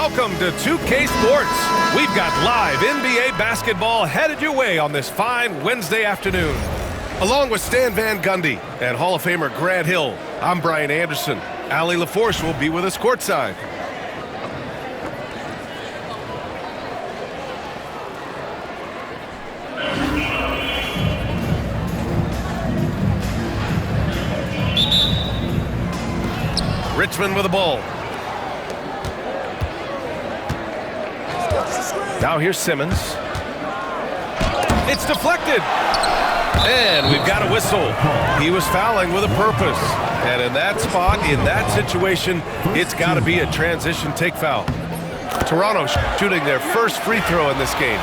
welcome to 2K Sports. We've got live NBA basketball headed your way on this fine Wednesday afternoon. Along with Stan Van Gundy and Hall of Famer Grant Hill, I'm Brian Anderson. Allie LaForce will be with us courtside. Richmond with the ball. Now here's Simmons. It's deflected. And we've got a whistle. He was fouling with a purpose. And in that spot, in that situation, it's got to be a transition take foul. Toronto shooting their first free throw in this game.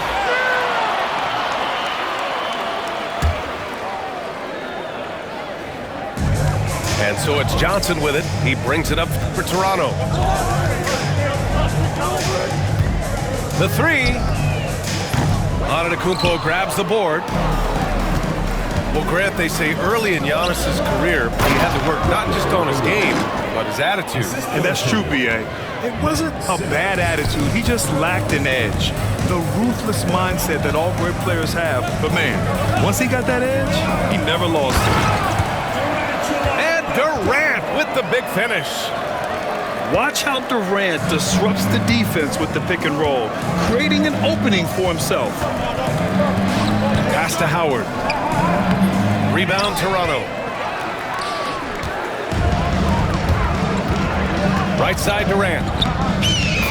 And so it's Johnson with it. He brings it up for Toronto. The three. Antetokounmpo grabs the board. Well, Grant, they say early in Giannis's career, he had to work not just on his game, but his attitude. And that's true, B.A. It wasn't a bad attitude. He just lacked an edge. The ruthless mindset that all great players have. But, man, once he got that edge, he never lost it. And Durant with the big finish. Watch how Durant disrupts the defense with the pick and roll, creating an opening for himself. Pass to Howard. Rebound, Toronto. Right side, Durant.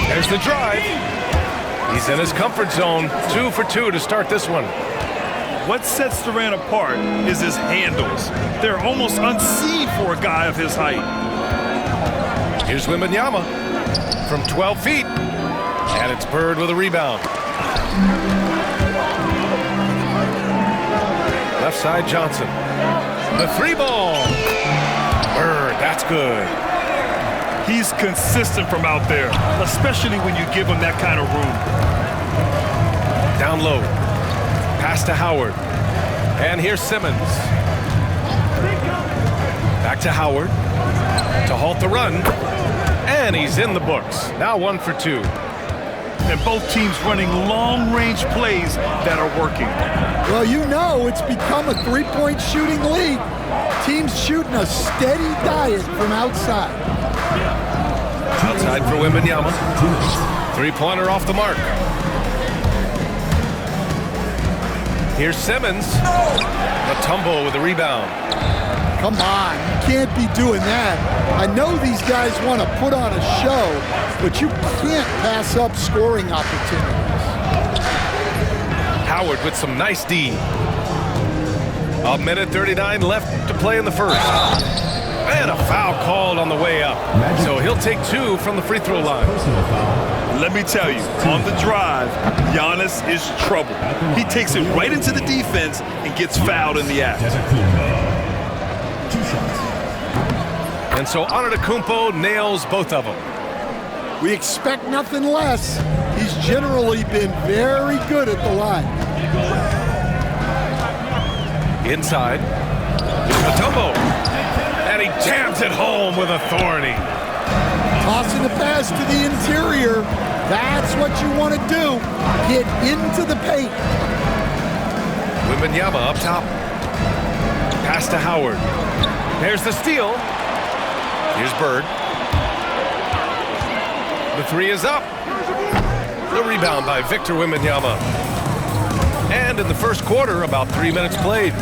There's the drive. He's in his comfort zone. 2 for 2 to start this one. What sets Durant apart is his handles. They're almost unseen for a guy of his height. Here's Wembanyama from 12 feet. And it's Bird with a rebound. Left side, Johnson. The three ball. Bird, that's good. He's consistent from out there, especially when you give him that kind of room. Down low. Pass to Howard. And here's Simmons. Back to Howard to halt the run. And he's in the books. Now 1 for 2. And both teams running long-range plays that are working. Well, you know it's become a three-point shooting league. Teams shooting a steady diet from outside. Outside for Wembanyama. Three-pointer off the mark. Here's Simmons. Mutombo with the rebound. Come on, you can't be doing that. I know these guys want to put on a show, but you can't pass up scoring opportunities. Howard with some nice D. A minute 39 left to play in the first. And a foul called on the way up. So he'll take 2 from the free throw line. Let me tell you, on the drive, Giannis is trouble. He takes it right into the defense and gets fouled in the act. And so Antetokounmpo nails both of them. We expect nothing less. He's generally been very good at the line. Inside. Mutombo. And he jams it home with authority. Tossing the pass to the interior. That's what you want to do. Get into the paint. Wembanyama up top. Pass to Howard. There's the steal. Here's Bird. The three is up. The rebound by Victor Wembanyama. And in the first quarter, about 3 minutes played.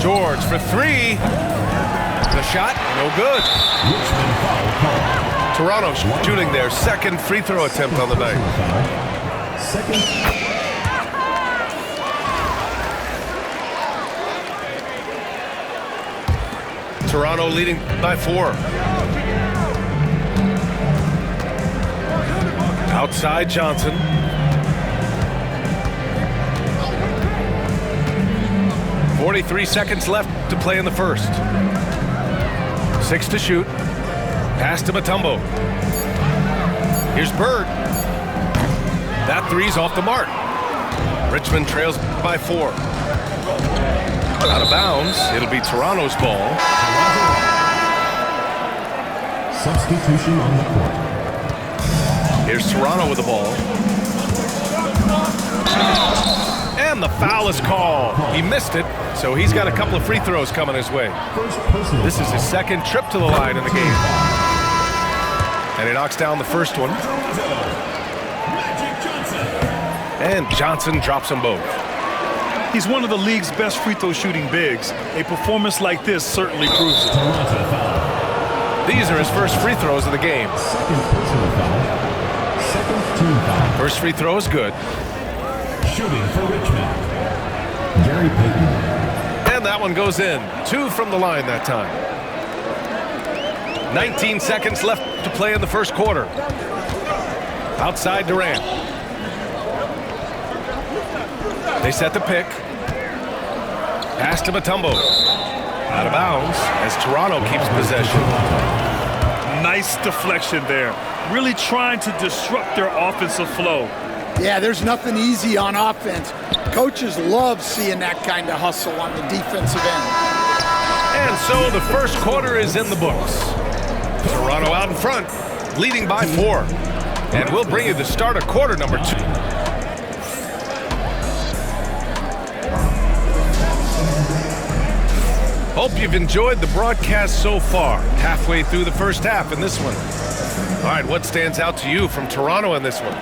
George for 3. The shot, no good. Toronto shooting their second free throw attempt on the night. Toronto leading by 4. Outside Johnson. .43 seconds left to play in the first. 6 to shoot. Pass to Mutombo. Here's Bird. That three's off the mark. Richmond trails by 4. Out of bounds. It'll be Toronto's ball. Substitution on the court. Here's Toronto with the ball. And the foul is called. He missed it, so he's got a couple of free throws coming his way. This is his second trip to the line in the game. And he knocks down the first one. And Johnson drops them both. He's one of the league's best free throw shooting bigs. A performance like this certainly proves it. These are his first free throws of the game. First free throw is good. Shooting for Richmond, Gary Payton. And that one goes in. 2 from the line that time. 19 seconds left to play in the first quarter. Outside Durant. They set the pick. Pass to Mutombo. Out of bounds as Toronto keeps possession. Nice deflection there. Really trying to disrupt their offensive flow. Yeah, there's nothing easy on offense. Coaches love seeing that kind of hustle on the defensive end. And so the first quarter is in the books. Toronto out in front, leading by 4. And we'll bring you the start of quarter number 2. Hope you've enjoyed the broadcast so far. Halfway through the first half in this one. All right, what stands out to you from Toronto in this one?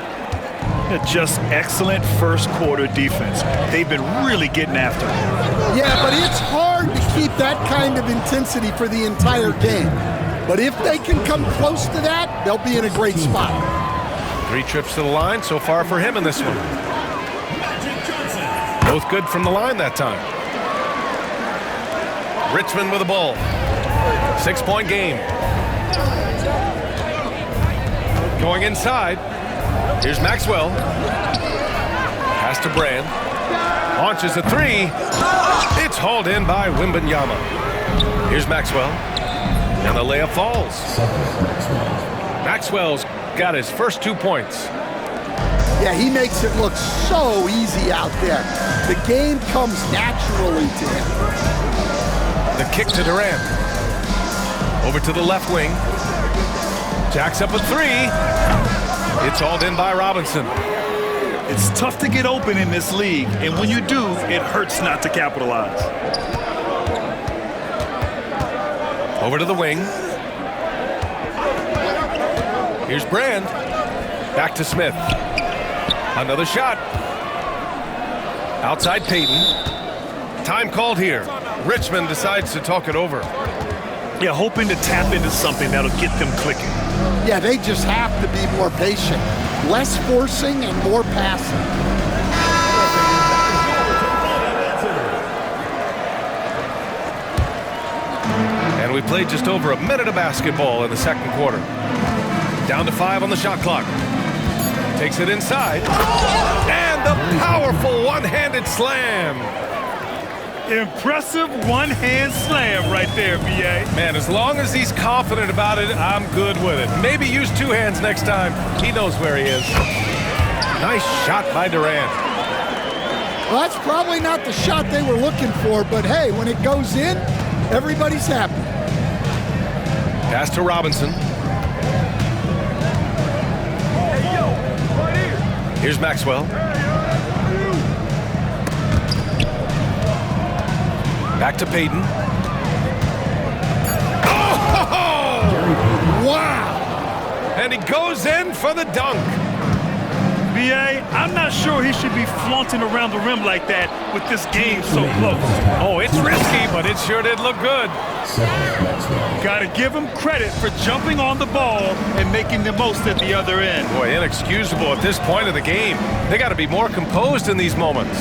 Just excellent first quarter defense. They've been really getting after it. Yeah, but it's hard to keep that kind of intensity for the entire game. But if they can come close to that, they'll be in a great spot. 3 trips to the line so far for him in this one. Both good from the line that time. Richmond with the ball. 6-point game. Going inside. Here's Maxwell. Pass to Brand. Launches a 3. It's hauled in by Wembanyama. Here's Maxwell. And the layup falls. Maxwell's got his first 2 points. Yeah, he makes it look so easy out there. The game comes naturally to him. The kick to Durant. Over to the left wing. Jacks up a 3. It's hauled in by Robinson. It's tough to get open in this league, and when you do, it hurts not to capitalize. Over to the wing. Here's Brand. Back to Smith. Another shot. Outside Payton. Time called here. Richmond decides to talk it over. Yeah, hoping to tap into something that'll get them clicking. Yeah, they just have to be more patient. Less forcing and more passing. And we played just over a minute of basketball in the second quarter. Down to 5 on the shot clock. Takes it inside. And the powerful one-handed slam. Impressive one-hand slam right there, B.A. Man, as long as he's confident about it, I'm good with it. Maybe use 2 hands next time. He knows where he is. Nice shot by Durant. Well, that's probably not the shot they were looking for, but hey, when it goes in, everybody's happy. Pass to Robinson. Here's Maxwell. Back to Payton. Oh! Wow! And he goes in for the dunk. B.A., I'm not sure he should be flaunting around the rim like that with this game so close. Oh, it's risky, but it sure did look good. Got to give him credit for jumping on the ball and making the most at the other end. Boy, inexcusable at this point of the game. They got to be more composed in these moments.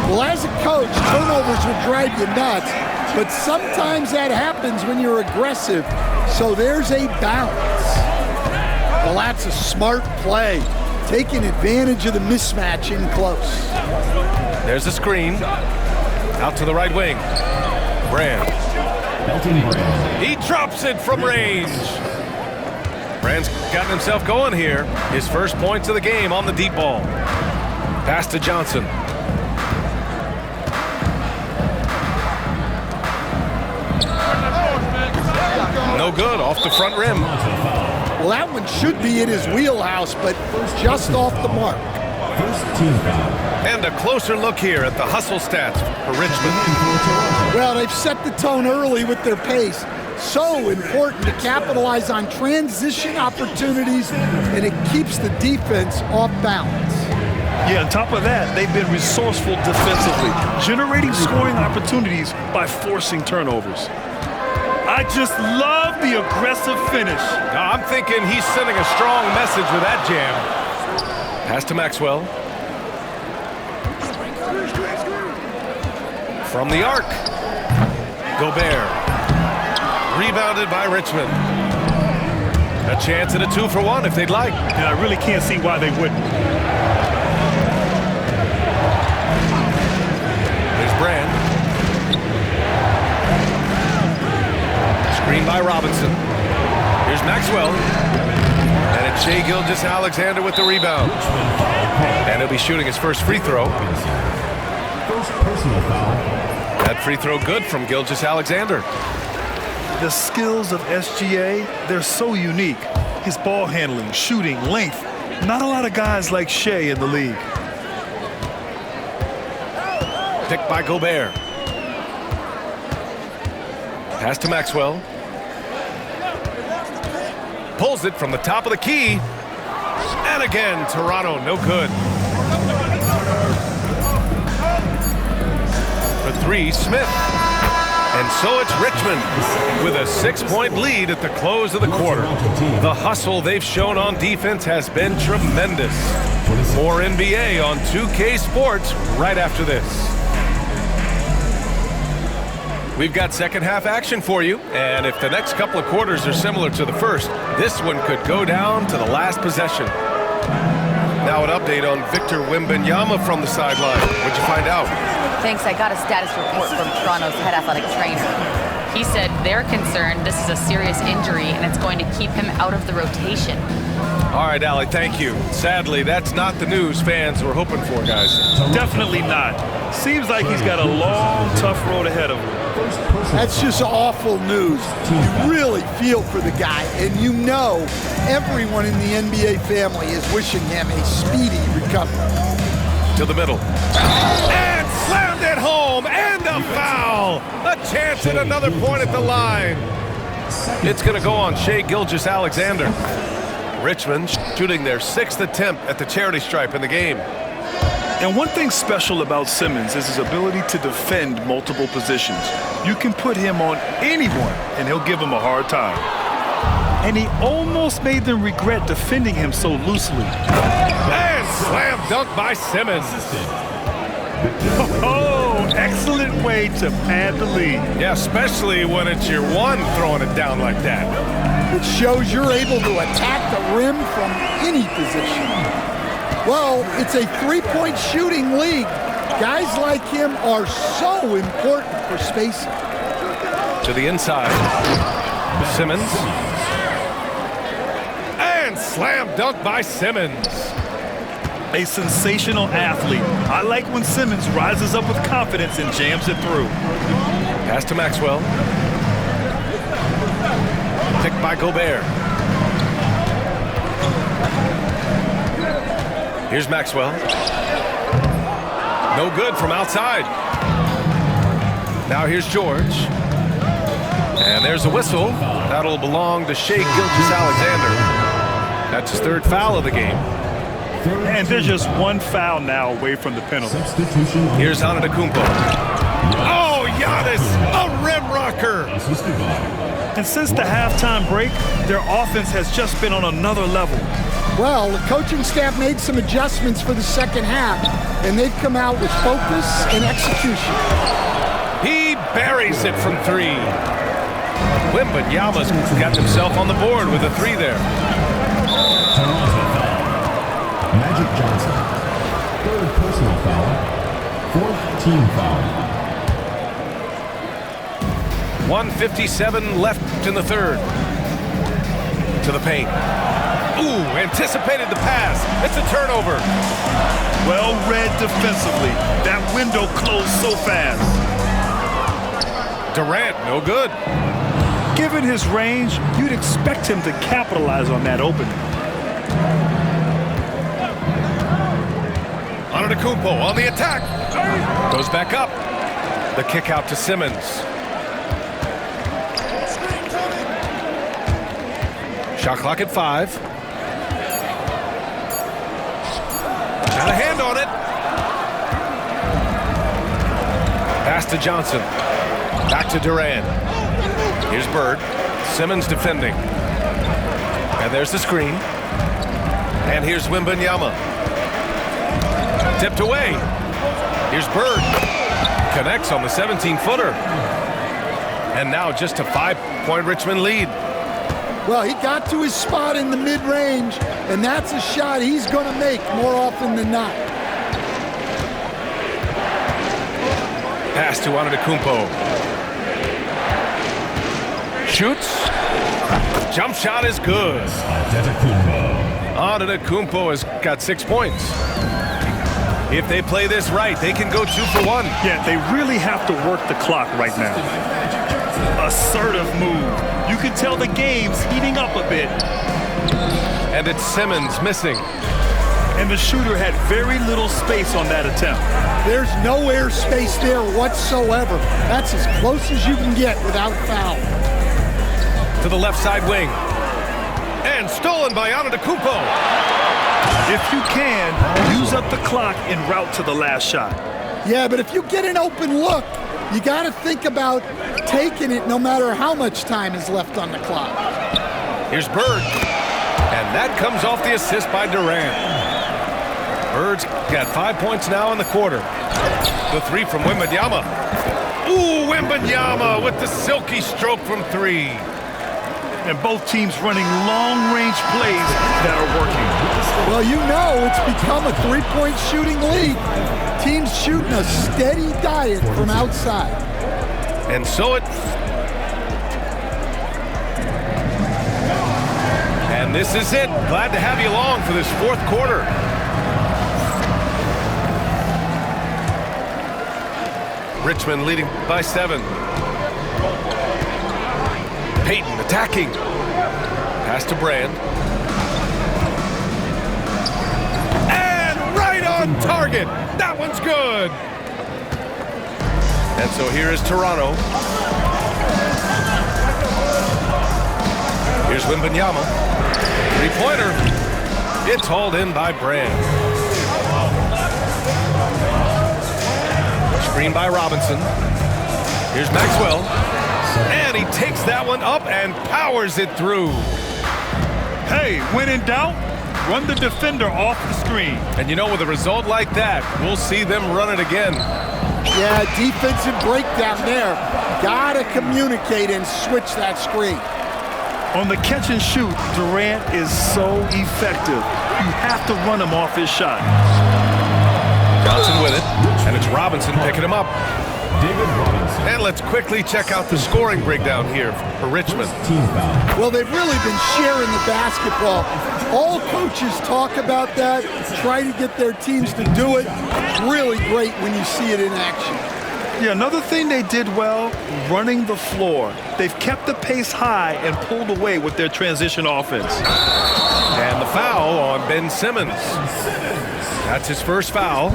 Well, as a coach, turnovers will drive you nuts, but sometimes that happens when you're aggressive. So there's a balance. Well, that's a smart play, taking advantage of the mismatch in close. There's a screen. Out to the right wing. Brand. He drops it from range. Brand's gotten himself going here. His first points of the game on the deep ball. Pass to Johnson. No good, off the front rim. Well, that one should be in his wheelhouse, but just off the mark. First team foul. And a closer look here at the hustle stats for Richmond. Well, they've set the tone early with their pace. So important to capitalize on transition opportunities, and it keeps the defense off balance. Yeah, on top of that, they've been resourceful defensively, generating scoring opportunities by forcing turnovers. I just love the aggressive finish. I'm thinking he's sending a strong message with that jam. Pass to Maxwell. From the arc. Gobert. Rebounded by Richmond. A chance at a 2-for-1 if they'd like. And I really can't see why they wouldn't. Here's Brand. Screen by Robinson. Here's Maxwell. And it's Shai Gilgeous-Alexander with the rebound. And he'll be shooting his first free throw. First personal foul. That free throw good from Gilgeous-Alexander. The skills of SGA, they're so unique. His ball handling, shooting, length. Not a lot of guys like Shai in the league. Picked by Gobert. Pass to Maxwell. Pulls it from the top of the key. And again, Toronto, no good. For three, Smith. And so it's Richmond with a 6-point lead at the close of the quarter. The hustle they've shown on defense has been tremendous. More NBA on 2K Sports right after this. We've got second half action for you, and if the next couple of quarters are similar to the first, this one could go down to the last possession. Now an update on Victor Wembanyama from the sideline. What'd you find out? Thanks, I got a status report from Toronto's head athletic trainer. He said they're concerned this is a serious injury and it's going to keep him out of the rotation. All right, Allie, thank you. Sadly, that's not the news fans were hoping for, guys. Definitely not. Seems like he's got a long, tough road ahead of him. That's just awful news. You really feel for the guy, and you know everyone in the NBA family is wishing him a speedy recovery. To the middle. And slammed it home, and a foul. A chance at another point at the line. It's going to go on Shai Gilgeous-Alexander. Richmond shooting their 6th attempt at the charity stripe in the game. And one thing special about Simmons is his ability to defend multiple positions. You can put him on anyone, and he'll give him a hard time. And he almost made them regret defending him so loosely. And slam dunk by Simmons. Oh, excellent way to pad the lead. Yeah, especially when it's your one throwing it down like that. It shows you're able to attack the rim from any position. Well, it's a three-point shooting league. Guys like him are so important for spacing. To the inside. Simmons. And slam dunk by Simmons. A sensational athlete. I like when Simmons rises up with confidence and jams it through. Pass to Maxwell. Picked by Gobert. Here's Maxwell. No good from outside. Now here's George. And there's a whistle. That'll belong to Shai Gilgeous-Alexander. That's his 3rd foul of the game. And there's just one foul now away from the penalty. Here's Antetokounmpo. Oh, Giannis, a rim rocker. And since the halftime break, their offense has just been on another level. Well, the coaching staff made some adjustments for the second half, and they've come out with focus and execution. He buries it from 3. Wembanyama's got himself on the board with a 3 there. Toronto foul. Magic Johnson. 3rd personal foul. 4th team foul. 1:57 left in the 3rd. To the paint. Ooh, anticipated the pass. It's a turnover. Well read defensively. That window closed so fast. Durant, no good. Given his range, you'd expect him to capitalize on that opening. Antetokounmpo on the attack. Goes back up. The kick out to Simmons. Shot clock at 5. Got a hand on it. Pass to Johnson. Back to Durant. Here's Bird. Simmons defending. And there's the screen. And here's Wembanyama. Tipped away. Here's Bird. Connects on the 17-footer. And now just a 5-point Richmond lead. Well, he got to his spot in the mid-range, and that's a shot he's going to make more often than not. Pass to Antetokounmpo. Shoots. Jump shot is good. Antetokounmpo has got 6 points. If they play this right, they can go 2 for 1. Yeah, they really have to work the clock right now. Assertive move. You can tell the game's heating up a bit. And it's Simmons missing. And the shooter had very little space on that attempt. There's no air space there whatsoever. That's as close as you can get without foul. To the left side wing. And stolen by Antetokounmpo. If you can, use up the clock en route to the last shot. Yeah, but if you get an open look, you got to think about taking it no matter how much time is left on the clock. Here's Bird. And that comes off the assist by Durant. Bird's got 5 points now in the quarter. The 3 from Wembanyama. Ooh, Wembanyama with the silky stroke from 3. And both teams running long-range plays that are working. Well, you know it's become a three-point shooting league. Teams shooting a steady diet from outside. And so it... And this is it. Glad to have you along for this 4th quarter. Richmond leading by 7. Payton attacking. Pass to Brand. And right on target. That one's good. And so here is Toronto. Here's Wembanyama. 3-pointer. It's hauled in by Brand. Screen by Robinson. Here's Maxwell. And he takes that one up and powers it through. Hey, when in doubt, run the defender off the screen. And you know, with a result like that, we'll see them run it again. Yeah, defensive breakdown there. Gotta communicate and switch that screen. On the catch and shoot, Durant is so effective. You have to run him off his shot. Johnson with it, and it's Robinson picking him up. David Robinson. And let's quickly check out the scoring breakdown here for Richmond. Team foul. Well, they've really been sharing the basketball. All coaches talk about that, try to get their teams to do it. It's really great when you see it in action. Yeah, another thing they did well, running the floor. They've kept the pace high and pulled away with their transition offense. And the foul on Ben Simmons. That's his first foul.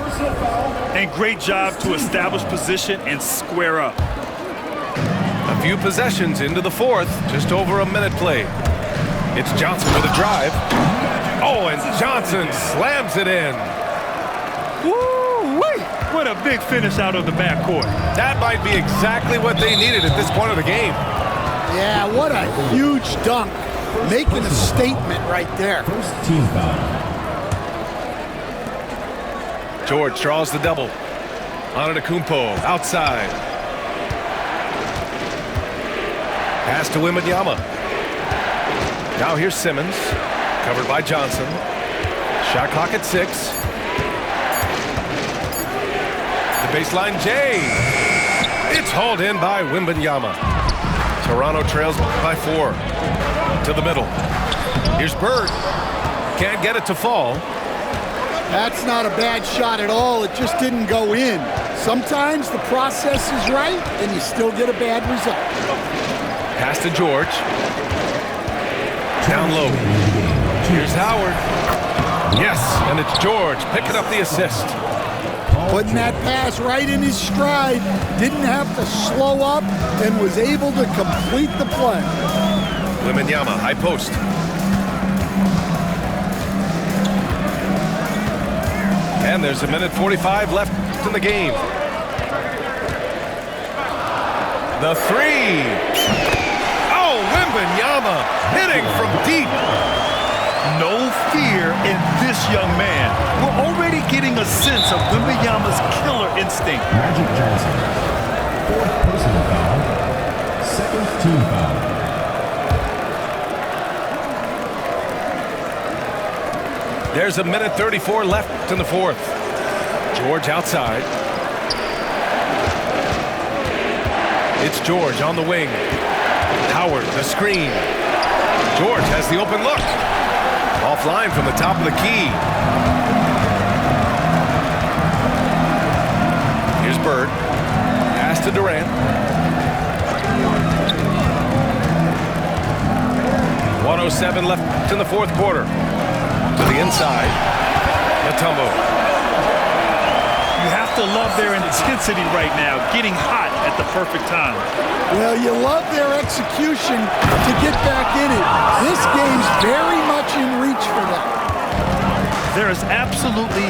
And great job to establish position and square up. A few possessions into the 4th, just over a minute played. It's Johnson with a drive. Oh, and Johnson slams it in. Woo-wee! What a big finish out of the backcourt. That might be exactly what they needed at this point of the game. Yeah, what a huge dunk. Making a statement right there. First team foul. George draws the double. Antetokounmpo outside. Pass to Wembanyama. Now here's Simmons, covered by Johnson. Shot clock at 6. The baseline J. It's hauled in by Wembanyama. Toronto trails by 4. To the middle. Here's Bird. Can't get it to fall. That's not a bad shot at all. It just didn't go in. Sometimes the process is right and you still get a bad result. Pass to George. Down low. Here's Howard. Yes, and it's George picking up the assist. Putting that pass right in his stride. Didn't have to slow up and was able to complete the play. Wembanyama, high post. And there's 1:45 left in the game. The three. Oh, Wembanyama hitting from deep. No fear in this young man. We're already getting a sense of Wembanyama's killer instinct. Magic Johnson. Fourth personal foul. Second team foul. There's 1:34 left in the fourth. George outside. It's George on the wing. Howard, the screen. George has the open look. Offline from the top of the key. Here's Bird. Pass to Durant. 1:07 left in the fourth quarter. To the inside. Mutombo. You have to love their intensity right now, getting hot at the perfect time. Well, you love their execution to get back in it. This game's very much in reach for them. There is absolutely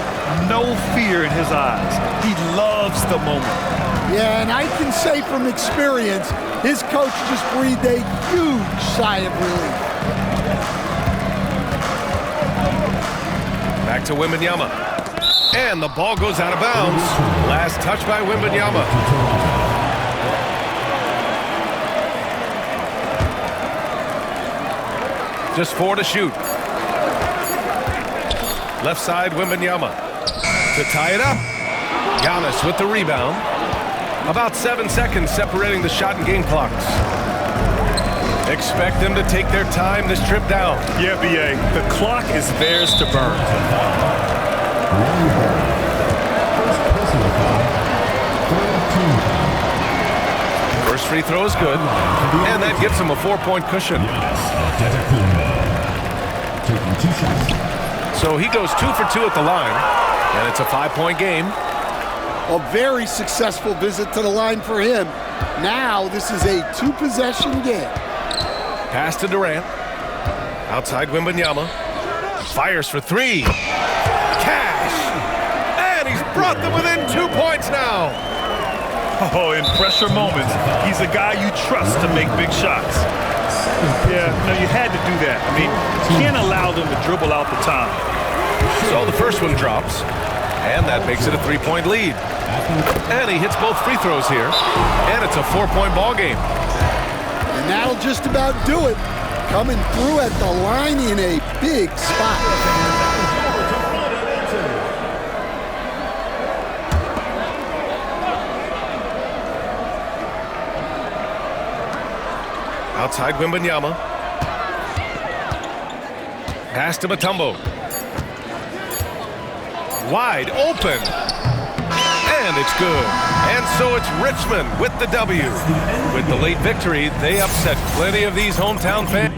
no fear in his eyes. He loves the moment. Yeah, and I can say from experience, his coach just breathed a huge sigh of relief. Back to Wembanyama. And the ball goes out of bounds. Last touch by Wembanyama. Just 4 to shoot. Left side, Wembanyama. To tie it up. Giannis with the rebound. About 7 seconds separating the shot and game clocks. Expect them to take their time this trip down. Yeah, B.A., the clock is theirs to burn. First personal foul. Third team foul. First free throw is good. And that gives them a 4-point cushion. Antetokounmpo. Taking 2 shots. So he goes 2 for 2 at the line. And it's a 5-point game. A very successful visit to the line for him. Now this is a 2-possession game. Pass to Durant. Outside Wembanyama. Fires for 3. Cash! And he's brought them within 2 points now. Oh, in pressure moments, he's a guy you trust to make big shots. Yeah, no, you had to do that. I mean, you can't allow them to dribble out the time. So the first one drops. And that makes it a 3-point lead. And he hits both free throws here. And it's a 4-point ball game. And that'll just about do it. Coming through at the line in a big spot. Outside Wembanyama. Pass to Mutombo. Wide open. And it's good. And so it's Richmond with the W. With the late victory, they upset plenty of these hometown fans.